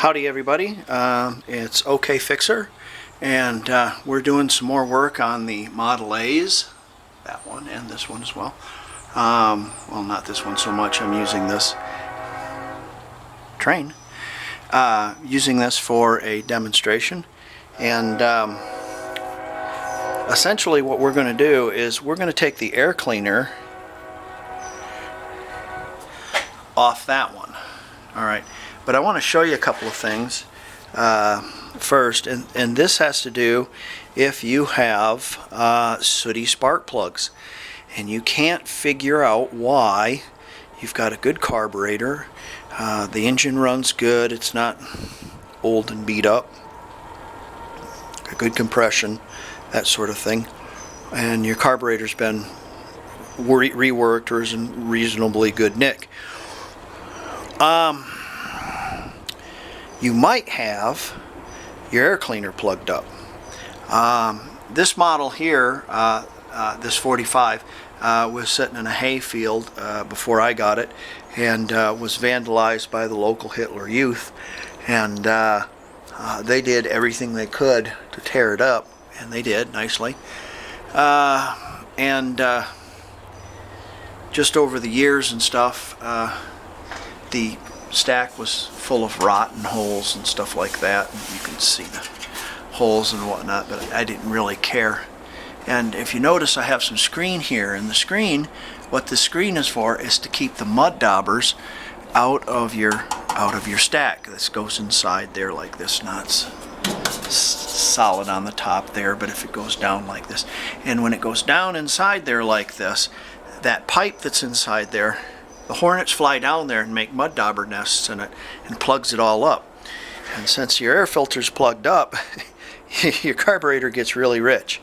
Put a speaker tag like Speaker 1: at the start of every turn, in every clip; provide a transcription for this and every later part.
Speaker 1: Howdy everybody, it's OK Fixer, and we're doing some more work on the Model A's, that one and this one as well. Well, not this one so much. I'm using this train, using this for a demonstration, and essentially what we're going to do is we're going to take the air cleaner off that one. Alright, but I want to show you a couple of things first, and this has to do if you have sooty spark plugs and you can't figure out why. You've got a good carburetor, the engine runs good, it's not old and beat up, a good compression, that sort of thing, and your carburetor's been reworked or is in reasonably good nick. You might have your air cleaner plugged up. This model here, this 45, was sitting in a hay field before I got it, and was vandalized by the local Hitler Youth, and they did everything they could to tear it up, and they did nicely. Just over the years and stuff, the stack was full of rotten holes and stuff like that. You can see the holes and whatnot, but I didn't really care. And if you notice, I have some screen here, and the screen, what the screen is for is to keep the mud daubers out of your stack. This goes inside there like this, not solid on the top there, but if it goes down like this, and when it goes down inside there like this, that pipe that's inside there, the hornets fly down there and make mud dauber nests in it and plugs it all up. And since your air filter's plugged up, your carburetor gets really rich,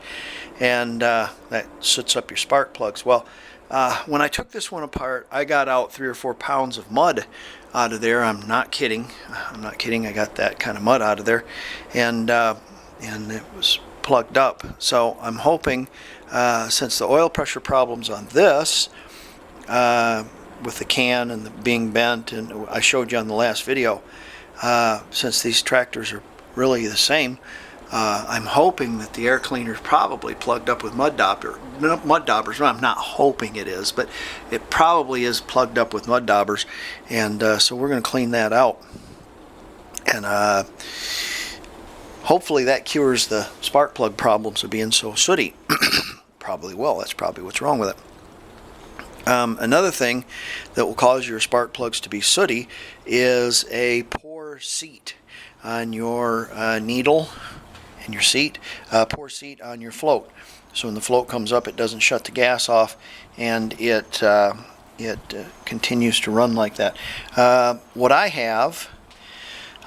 Speaker 1: and that soots up your spark plugs. Well, when I took this one apart, I got out 3 or 4 pounds of mud out of there. I'm not kidding. I got that kind of mud out of there, and it was plugged up. So I'm hoping, since the oil pressure problems on this, with the can and the being bent, and I showed you on the last video, since these tractors are really the same, I'm hoping that the air cleaner is probably plugged up with mud daubers. Well, I'm not hoping it is, but it probably is plugged up with mud daubers, and so we're going to clean that out, and hopefully that cures the spark plug problems of being so sooty. Probably will. That's probably what's wrong with it. Another thing that will cause your spark plugs to be sooty is a poor seat on your needle and your seat, poor seat on your float. So when the float comes up, it doesn't shut the gas off, and it continues to run like that. What I have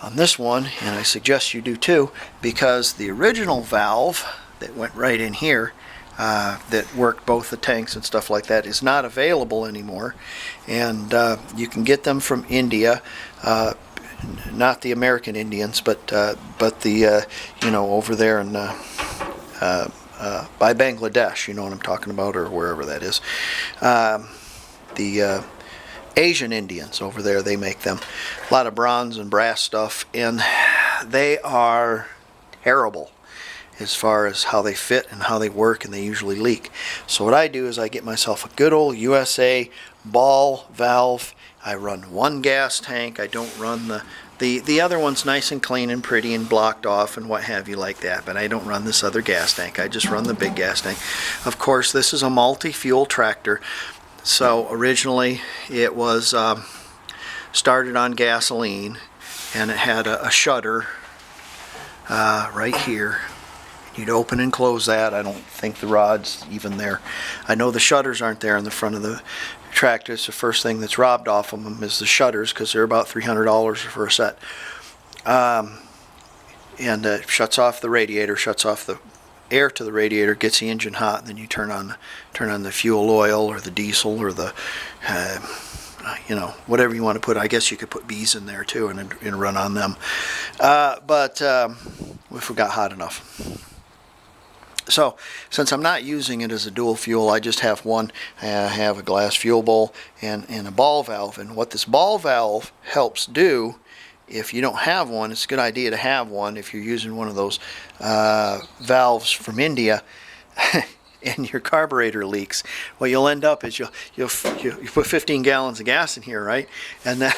Speaker 1: on this one, and I suggest you do too, because the original valve that went right in here, that worked both the tanks and stuff like that, is not available anymore, and you can get them from India, not the American Indians, but the over there in by Bangladesh, you know what I'm talking about, or wherever that is, the Asian Indians over there, they make them, a lot of bronze and brass stuff, and they are terrible as far as how they fit and how they work, and they usually leak. So what I do is I get myself a good old USA ball valve. I run one gas tank. I don't run the other one's nice and clean and pretty and blocked off and what have you like that, but I don't run this other gas tank. I just run the big gas tank. Of course, this is a multi-fuel tractor, so originally it was started on gasoline, and it had a shutter right here. You'd open and close that. I don't think the rod's even there. I know the shutters aren't there in the front of the tractor. It's the first thing that's robbed off of them is the shutters, because they're about $300 for a set. And it shuts off the radiator, shuts off the air to the radiator, gets the engine hot, and then you turn on the fuel oil or the diesel or the whatever you want to put. I guess you could put bees in there too and run on them. But if we got hot enough. So, since I'm not using it as a dual fuel, I just have one. I have a glass fuel bowl and a ball valve. And what this ball valve helps do if you don't have one, it's a good idea to have one if you're using one of those valves from India and your carburetor leaks. What you'll end up is you put 15 gallons of gas in here, right? And then,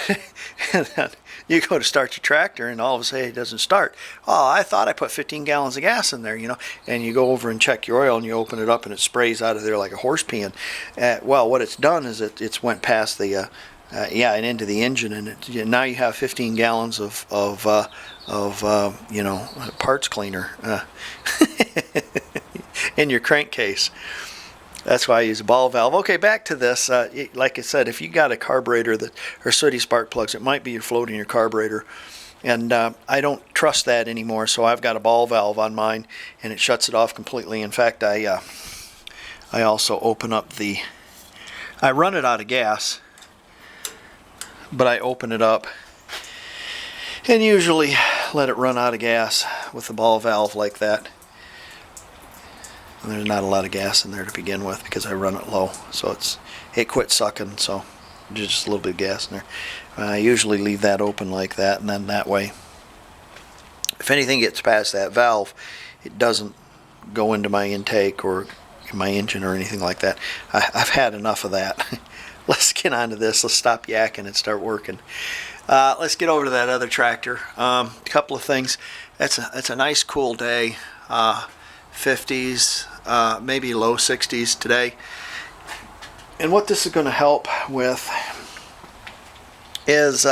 Speaker 1: and then you go to start your tractor and all of a sudden it doesn't start. Oh, I thought I put 15 gallons of gas in there, you know. And you go over and check your oil and you open it up and it sprays out of there like a horse peeing. Well, what it's done is it's went past the and into the engine, and now you have 15 gallons of you know, parts cleaner in your crankcase. That's why I use a ball valve. Okay, back to this. Like I said, if you got a carburetor that or sooty spark plugs, it might be your float in your carburetor, and I don't trust that anymore. So I've got a ball valve on mine, and it shuts it off completely. In fact, I also open up I run it out of gas, but I open it up and usually let it run out of gas with the ball valve like that. And there's not a lot of gas in there to begin with because I run it low, so it quit sucking, so there's just a little bit of gas in there. I usually leave that open like that, and then that way, if anything gets past that valve, it doesn't go into my intake or in my engine or anything like that. I've had enough of that. Let's get on to this. Let's stop yakking and start working. Let's get over to that other tractor. A couple of things. It's a nice cool day. 50s, maybe low 60s today. And what this is going to help with is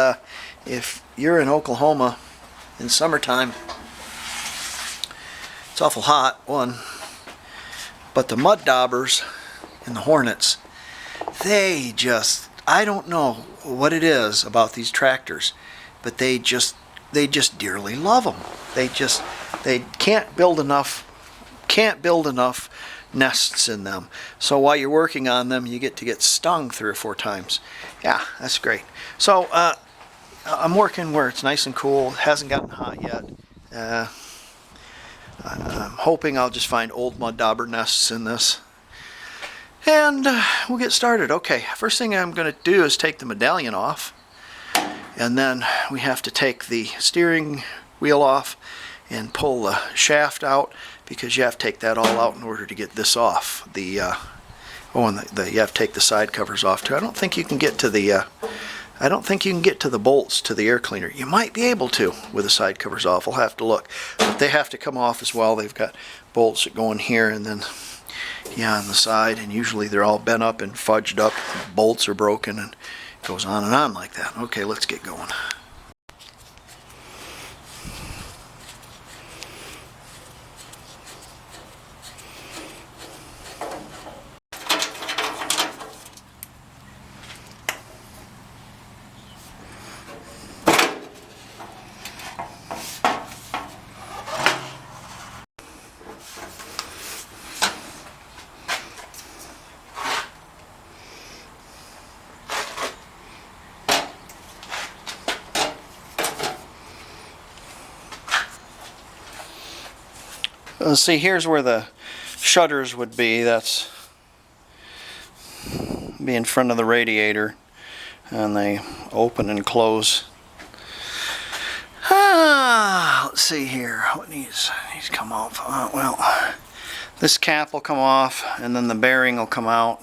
Speaker 1: if you're in Oklahoma in summertime, it's awful hot, one, but the mud daubers and the hornets, they just, I don't know what it is about these tractors, but they just dearly love them. They can't build enough nests in them. So while you're working on them, you get stung 3 or 4 times. Yeah, that's great. So I'm working where it's nice and cool. It hasn't gotten hot yet. I'm hoping I'll just find old mud dauber nests in this. And we'll get started. Okay, first thing I'm going to do is take the medallion off. And then we have to take the steering wheel off and pull the shaft out, because you have to take that all out in order to get this off. And you have to take the side covers off too. I don't think you can get to the bolts to the air cleaner. You might be able to with the side covers off. I'll have to look. But they have to come off as well. They've got bolts that go in here and then on the side, and usually they're all bent up and fudged up. The bolts are broken, and it goes on and on like that. Okay, let's get going. See, here's where the shutters would be. That's be in front of the radiator, and they open and close. Let's see here. What needs to come off? Well, this cap will come off, and then the bearing will come out.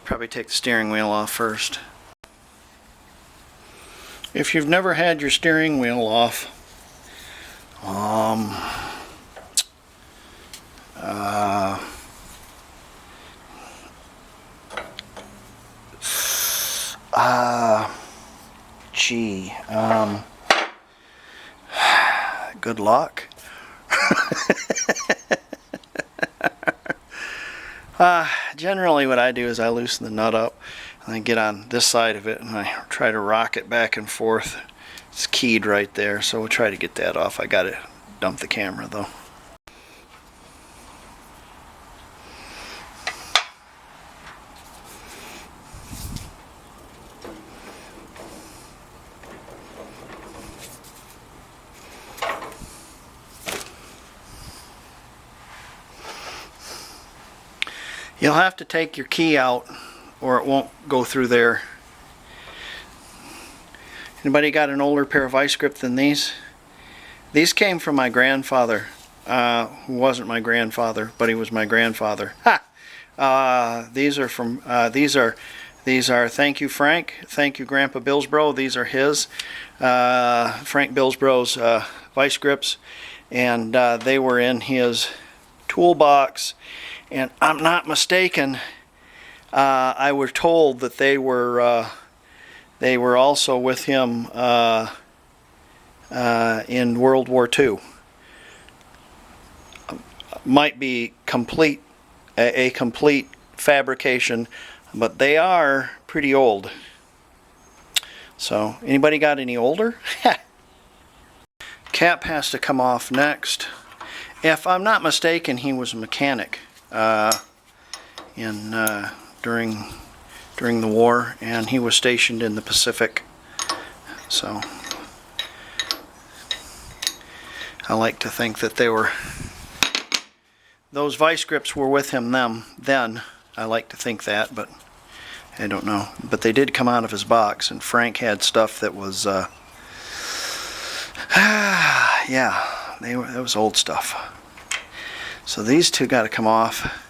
Speaker 1: Probably take the steering wheel off first. If you've never had your steering wheel off, good luck. Generally what I do is I loosen the nut up and I get on this side of it and I try to rock it back and forth. It's keyed right there, so we'll try to get that off. I gotta dump the camera though. You'll have to take your key out or it won't go through there. Anybody got an older pair of vice grip than these? These came from my grandfather, who wasn't my grandfather, but he was my grandfather. Ha! These are from these are thank you Frank, thank you Grandpa Billsbro. These are his Frank Billsbro's vice grips, and they were in his toolbox. And I'm not mistaken, I was told that they were also with him in World War II. Might be a complete fabrication, but they are pretty old. So, anybody got any older? Cap has to come off next. If I'm not mistaken, he was a mechanic during the war, and he was stationed in the Pacific. So I like to think that those vice grips were with him then. I like to think that, but I don't know. But they did come out of his box, and Frank had stuff that was yeah, that was old stuff. So these two got to come off,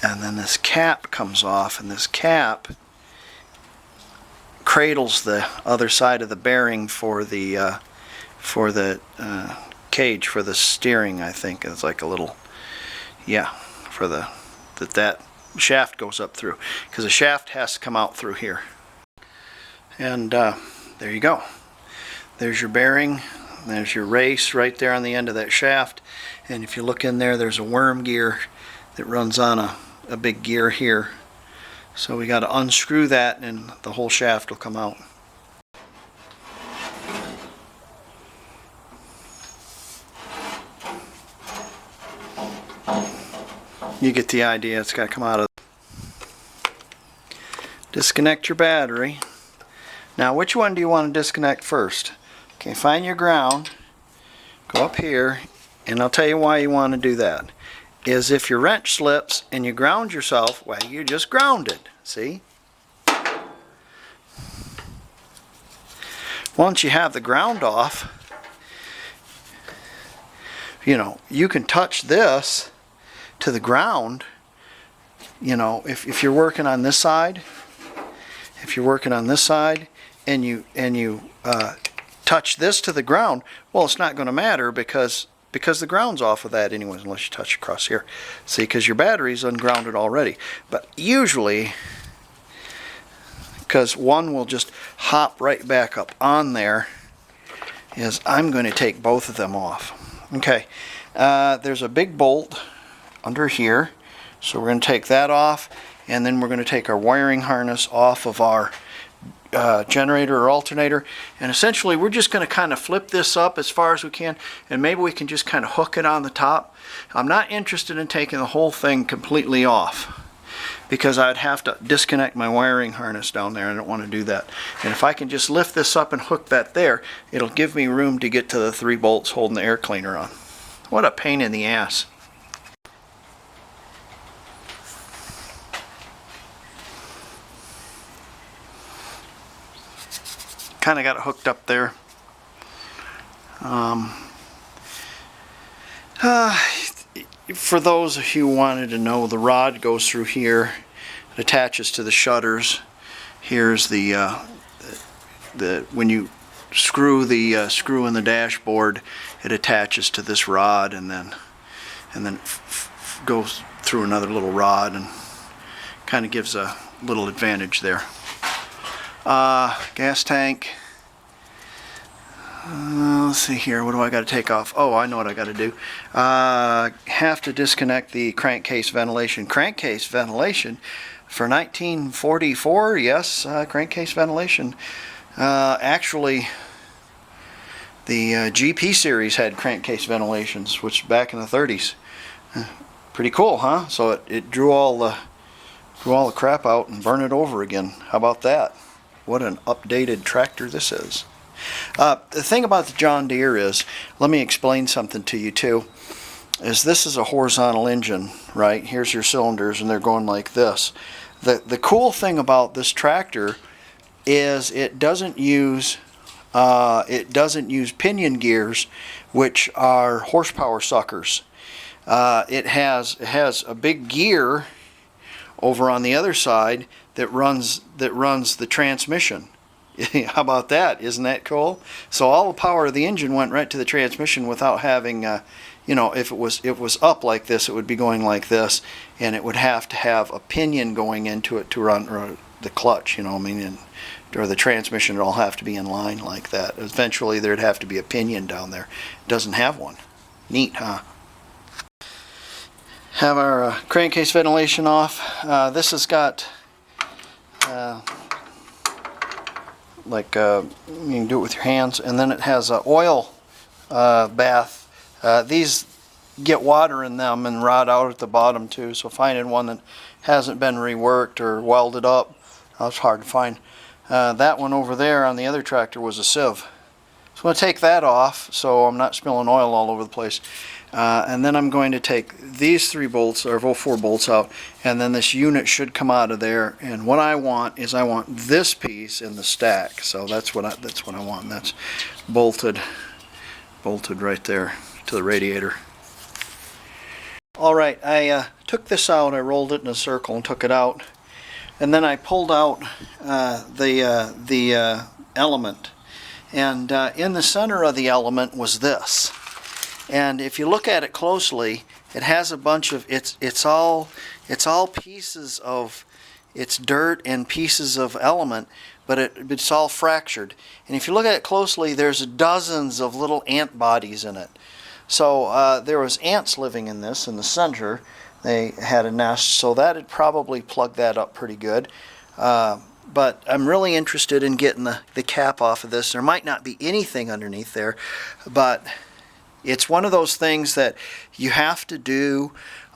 Speaker 1: and then this cap comes off, and this cap cradles the other side of the bearing for the cage for the steering. I think it's like a little, yeah, for that shaft goes up through, because the shaft has to come out through here. And there you go. There's your bearing. There's your race right there on the end of that shaft. And if you look in there, there's a worm gear that runs on a big gear here. So we got to unscrew that, and the whole shaft will come out. You get the idea. It's got to come out of. Disconnect your battery. Now, which one do you want to disconnect first? Okay, find your ground. Go up here, and I'll tell you why you want to do that. Is if your wrench slips and you ground yourself, well, you just grounded. See? Once you have the ground off, you know, you can touch this to the ground. You know, if you're working on this side, and you touch this to the ground, well, it's not going to matter because the ground's off of that anyways, unless you touch across here. See, because your battery's ungrounded already. But usually, because one will just hop right back up on there, is I'm going to take both of them off. Okay, there's a big bolt under here, so we're going to take that off, and then we're going to take our wiring harness off of our generator or alternator, and essentially we're just going to kind of flip this up as far as we can, and maybe we can just kind of hook it on the top. I'm not interested in taking the whole thing completely off, because I'd have to disconnect my wiring harness down there. I don't want to do that. And if I can just lift this up and hook that there, it'll give me room to get to the 3 bolts holding the air cleaner on. What a pain in the ass. Kind of got it hooked up there. For those of you who wanted to know, the rod goes through here. It attaches to the shutters. Here's the when you screw the screw in the dashboard, it attaches to this rod, and then goes through another little rod, and kind of gives a little advantage there. Gas tank. Let's see here. What do I got to take off? Oh, I know what I got to do. Have to disconnect the crankcase ventilation. Crankcase ventilation for 1944. Yes, crankcase ventilation. Actually, the GP series had crankcase ventilations, which back in the 30s. Pretty cool, huh? So it drew all the crap out and burned it over again. How about that? What an updated tractor this is. The thing about the John Deere is, let me explain something to you too, is this is a horizontal engine, right? Here's your cylinders, and they're going like this. The cool thing about this tractor is it doesn't use pinion gears, which are horsepower suckers. It has a big gear over on the other side that runs the transmission. How about that? Isn't that cool? So all the power of the engine went right to the transmission without having, if it was up like this, it would be going like this, and it would have to have a pinion going into it to run the clutch. Or the transmission would all have to be in line like that. Eventually, there'd have to be a pinion down there. It doesn't have one. Neat, huh? Have our crankcase ventilation off. This has got you can do it with your hands, and then it has an oil bath. These get water in them and rot out at the bottom too, so finding one that hasn't been reworked or welded up, that's hard to find. That one over there on the other tractor was a sieve. So I'm going to take that off so I'm not spilling oil all over the place. And then I'm going to take these 3 bolts, or 4 bolts out, and then this unit should come out of there. And what I want is this piece in the stack. So that's what I want. And that's bolted right there to the radiator. All right, I took this out. I rolled it in a circle and took it out, and then I pulled out the element. And in the center of the element was this. And if you look at it closely, it has a bunch of it's all pieces of dirt and pieces of element, but it's all fractured. And if you look at it closely, there's dozens of little ant bodies in it. So there was ants living in this in the center. They had a nest, so that had probably plugged that up pretty good. But I'm really interested in getting the cap off of this. There might not be anything underneath there, but it's one of those things that you have to do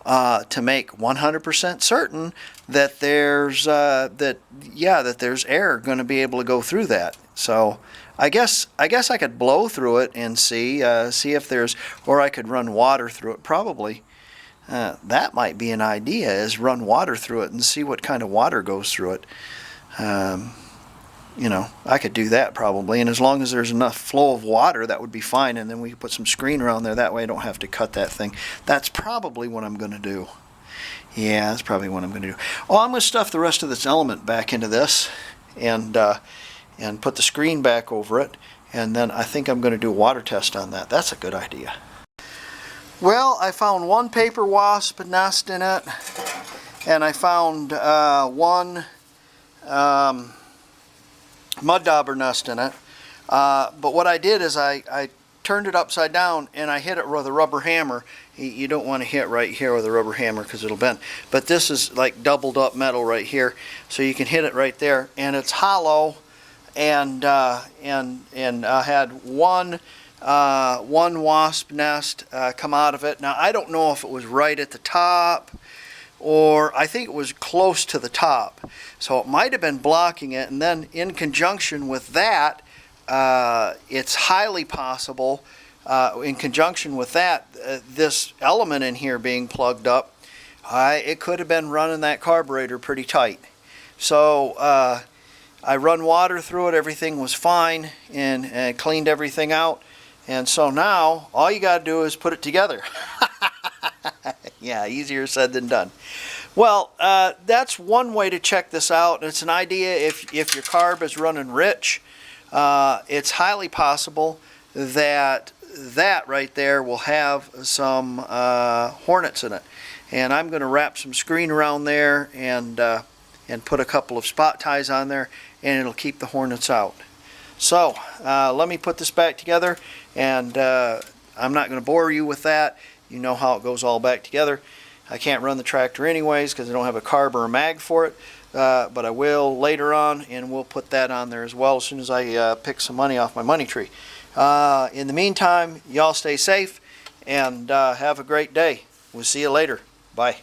Speaker 1: to make 100% certain that there's there's air going to be able to go through that. So I guess I could blow through it and see if there's, or I could run water through it. Probably that might be an idea, is run water through it and see what kind of water goes through it. I could do that probably, and as long as there's enough flow of water, that would be fine, and then we could put some screen around there. That way I don't have to cut that thing. That's probably what I'm going to do. Yeah, that's probably what I'm going to do. Oh, I'm going to stuff the rest of this element back into this and put the screen back over it, and then I think I'm going to do a water test on that. That's a good idea. Well, I found one paper wasp nest in it, and I found one mud dauber nest in it, but what I did is I turned it upside down and I hit it with a rubber hammer. You don't want to hit right here with a rubber hammer because it'll bend, but this is like doubled up metal right here, so you can hit it right there, and it's hollow, and I had one wasp nest come out of it. Now I don't know if it was right at the top, or I think it was close to the top, so it might have been blocking it. And then in conjunction with that, it's highly possible, in conjunction with that, this element in here being plugged up, it could have been running that carburetor pretty tight. So I run water through it, everything was fine, and cleaned everything out, and so now all you got to do is put it together. Yeah, easier said than done. Well, that's one way to check this out. It's an idea if your carb is running rich. It's highly possible that right there will have some hornets in it. And I'm going to wrap some screen around there and put a couple of spot ties on there, and it'll keep the hornets out. So let me put this back together, and I'm not going to bore you with that. You know how it goes all back together. I can't run the tractor anyways because I don't have a carb or a mag for it, but I will later on, and we'll put that on there as well as soon as I pick some money off my money tree. In the meantime, y'all stay safe and have a great day. We'll see you later. Bye.